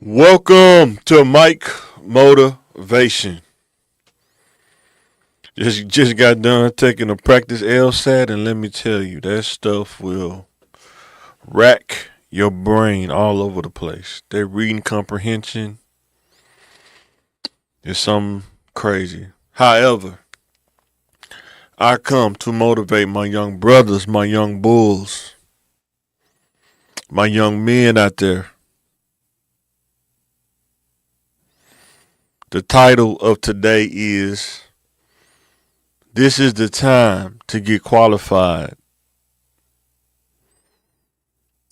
Welcome to Mike Motivation. Just got done taking a practice LSAT, and let me tell you, that stuff will rack your brain all over the place. Their reading comprehension is something crazy. However, I come to motivate my young brothers, my young bulls, my young men out there. The title of today is This is the Time to Get Qualified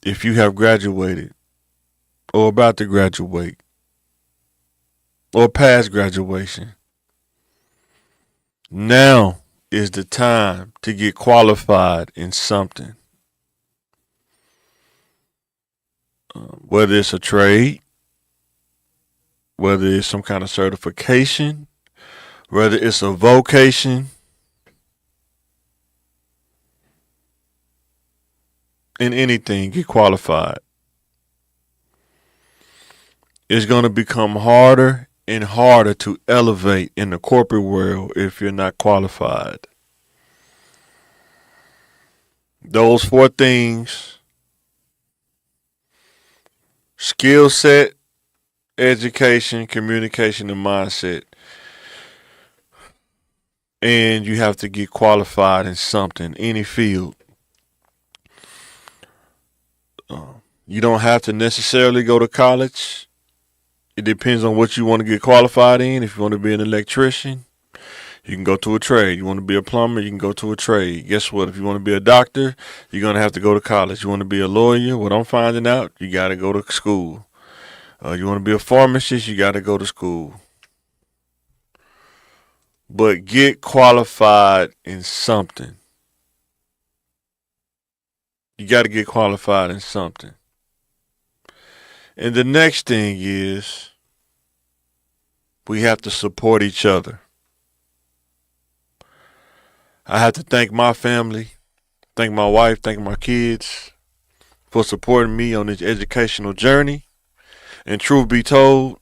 if you have graduated or about to graduate or past graduation. Now is the time to get qualified in something. Whether it's a trade, whether it's some kind of certification, whether it's a vocation, in anything, get qualified. It's going to become harder and harder to elevate in the corporate world if you're not qualified. Those four things: skill set, education, communication, and mindset. And you have to get qualified in something, any field. You don't have to necessarily go to college. It depends on what you want to get qualified in. If you want to be an electrician, you can go to a trade. You want to be a plumber, you can go to a trade. Guess what? If you want to be a doctor, you're going to have to go to college. You want to be a lawyer, what I'm finding out, you got to go to school. You want to be a pharmacist, you got to go to school. But get qualified in something. You got to get qualified in something. And the next thing is we have to support each other. I have to thank my family, thank my wife, thank my kids for supporting me on this educational journey. And truth be told,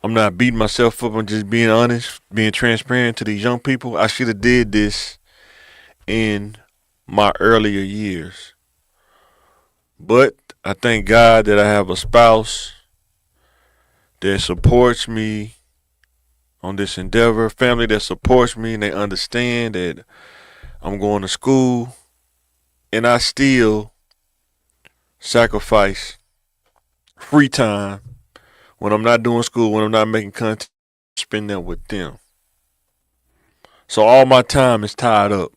I'm not beating myself up. I'm just being honest, being transparent to these young people. I should have did this in my earlier years. But I thank God that I have a spouse that supports me on this endeavor, family that supports me, and they understand that I'm going to school, and I still sacrifice free time when I'm not doing school, when I'm not making content, spend that with them. So all my time is tied up.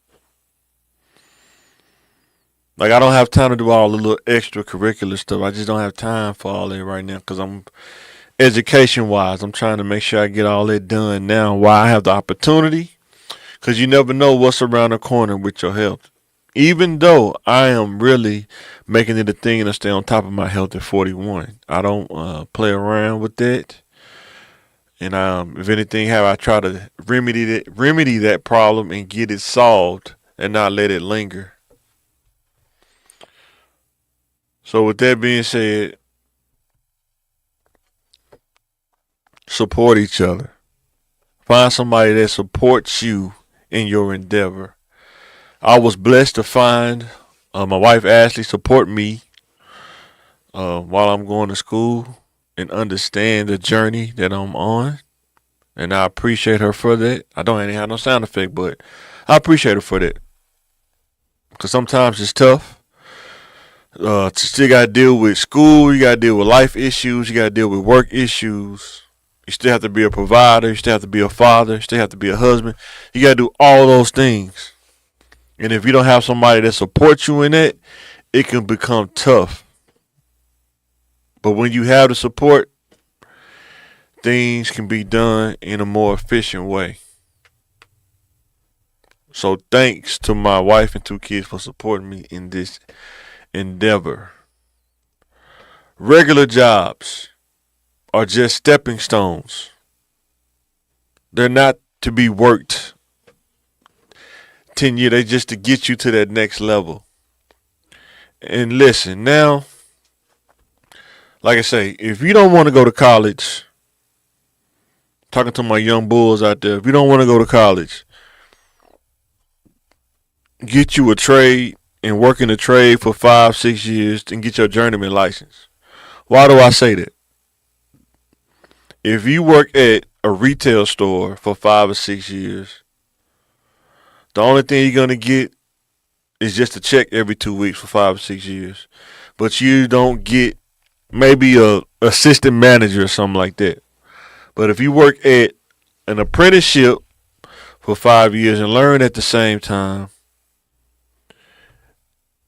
Like, I don't have time to do all the little extracurricular stuff. I just don't have time for all that right now because I'm education wise. I'm trying to make sure I get all that done now while I have the opportunity, because you never know what's around the corner with your health. Even though I am really making it a thing to stay on top of my health at 41, I don't play around with that. And if anything, I try to remedy that problem and get it solved and not let it linger. So with that being said, support each other. Find somebody that supports you in your endeavor. I was blessed to find my wife Ashley support me while I'm going to school and understand the journey that I'm on. And I appreciate her for that. I don't even have no sound effect, but I appreciate her for that. Because sometimes it's tough. Still got to deal with school. You got to deal with life issues. You got to deal with work issues. You still have to be a provider. You still have to be a father. You still have to be a husband. You got to do all those things. And if you don't have somebody that supports you in it, it can become tough. But when you have the support, things can be done in a more efficient way. So thanks to my wife and two kids for supporting me in this endeavor. Regular jobs are just stepping stones. They're not to be worked 10 years. They just to get you to that next level. And listen, now Like I say, if you don't want to go to college, talking to my young bulls out there, if you don't want to go to college, get you a trade and work in a trade for 5, 6 years and get your journeyman license. Why do I say that? If you work at a retail store for 5 or 6 years, the only thing you're gonna get is just a check every 2 weeks for 5 or 6 years. But you don't get maybe a assistant manager or something like that. But if you work at an apprenticeship for 5 years and learn at the same time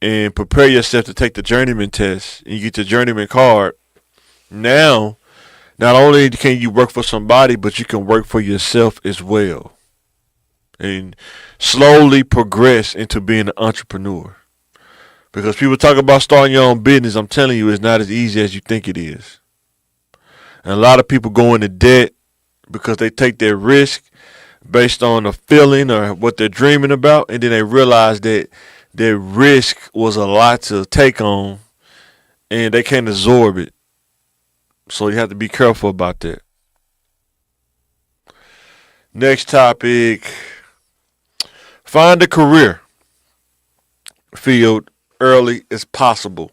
and prepare yourself to take the journeyman test and you get your journeyman card, now not only can you work for somebody, but you can work for yourself as well and slowly progress into being an entrepreneur. Because people talk about starting your own business, I'm telling you, it's not as easy as you think it is. And a lot of people go into debt because they take their risk based on a feeling or what they're dreaming about, and then they realize that their risk was a lot to take on and they can't absorb it. So you have to be careful about that. Next topic, find a career field early as possible.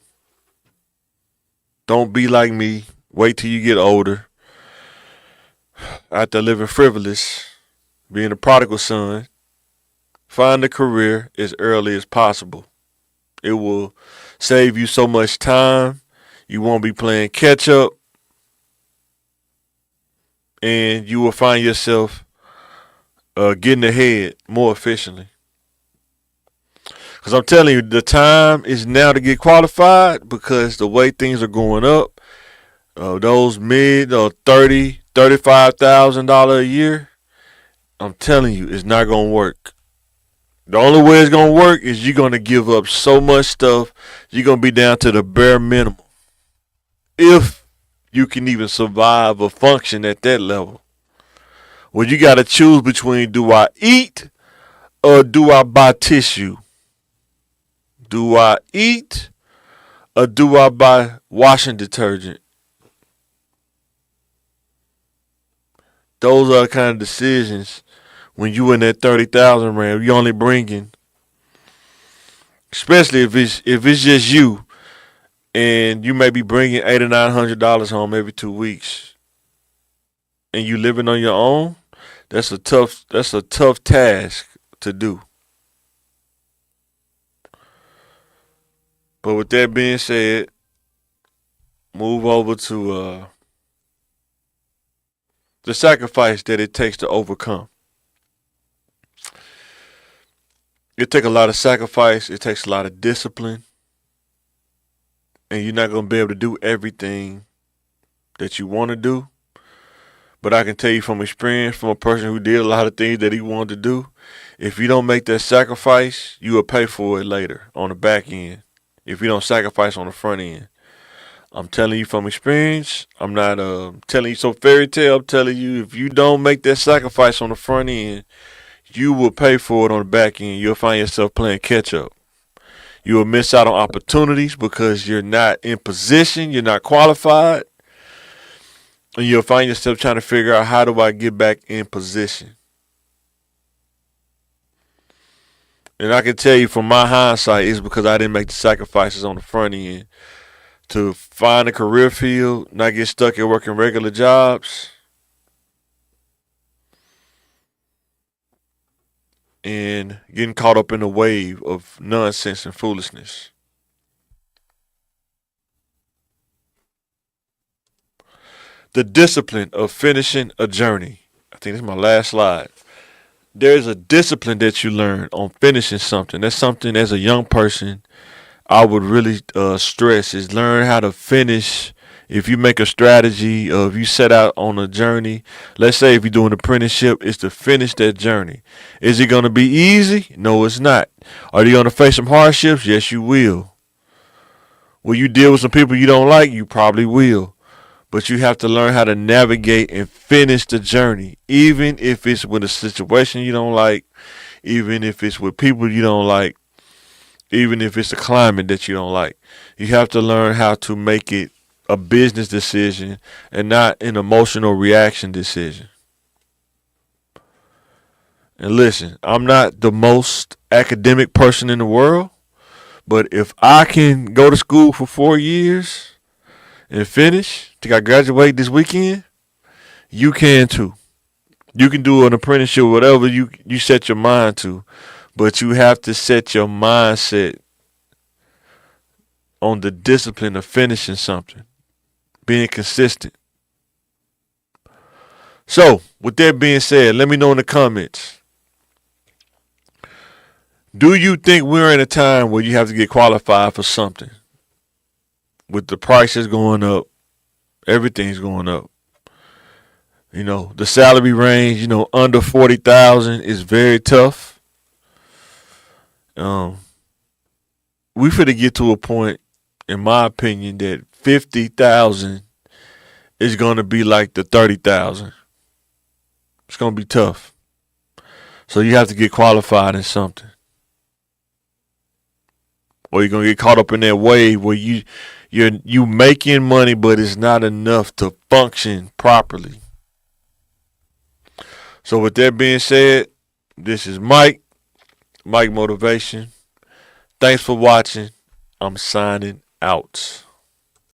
Don't be like me. Wait till you get older. After living frivolous, being a prodigal son, find a career as early as possible. It will save you so much time. You won't be playing catch up. And you will find yourself getting ahead more efficiently. Because I'm telling you, the time is now to get qualified because the way things are going up, those mid or $35,000 a year, I'm telling you, it's not going to work. The only way it's going to work is you're going to give up so much stuff, you're going to be down to the bare minimum. If you can even survive or function at that level. Well, you got to choose between, do I eat or do I buy tissue? Do I eat or do I buy washing detergent? Those are the kind of decisions when you in that 30,000 range. You only bringing, especially if it's just you, and you may be bringing $800 or $900 home every 2 weeks, and you living on your own. That's a tough task to do. But with that being said, move over to the sacrifice that it takes to overcome. It takes a lot of sacrifice. It takes a lot of discipline. And you're not going to be able to do everything that you want to do. But I can tell you from experience, from a person who did a lot of things that he wanted to do, if you don't make that sacrifice, you will pay for it later on the back end. If you don't sacrifice on the front end. I'm telling you from experience. I'm not telling you some fairy tale. I'm telling you, if you don't make that sacrifice on the front end, you will pay for it on the back end. You'll find yourself playing catch up. You will miss out on opportunities because you're not in position. You're not qualified. And you'll find yourself trying to figure out, how do I get back in position? And I can tell you from my hindsight, it's because I didn't make the sacrifices on the front end to find a career field, not get stuck at working regular jobs, and getting caught up in a wave of nonsense and foolishness. The discipline of finishing a journey. I think this is my last slide. There's a discipline that you learn on finishing something. That's something as a young person I would really stress is learn how to finish. If you make a strategy or if you set out on a journey, let's say if you're doing an apprenticeship, it's to finish that journey. Is it going to be easy? No, it's not. Are you going to face some hardships? Yes, you will. Will you deal with some people you don't like? You probably will. But you have to learn how to navigate and finish the journey, even if it's with a situation you don't like, even if it's with people you don't like, even if it's a climate that you don't like. You have to learn how to make it a business decision and not an emotional reaction decision. And listen, I'm not the most academic person in the world, but if I can go to school for 4 years and finish, think I graduate this weekend, you can too. You can do an apprenticeship, whatever you set your mind to, but you have to set your mindset on the discipline of finishing something, being consistent. So, with that being said, let me know in the comments. Do you think we're in a time where you have to get qualified for something? With the prices going up, everything's going up. The salary range, under 40,000 is very tough. We finna get to a point, in my opinion, that 50,000 is gonna be like the 30,000. It's gonna be tough. So you have to get qualified in something, or you're gonna get caught up in that wave where you making money, but it's not enough to function properly. So with that being said, this is Mike Motivation. Thanks for watching. I'm signing out.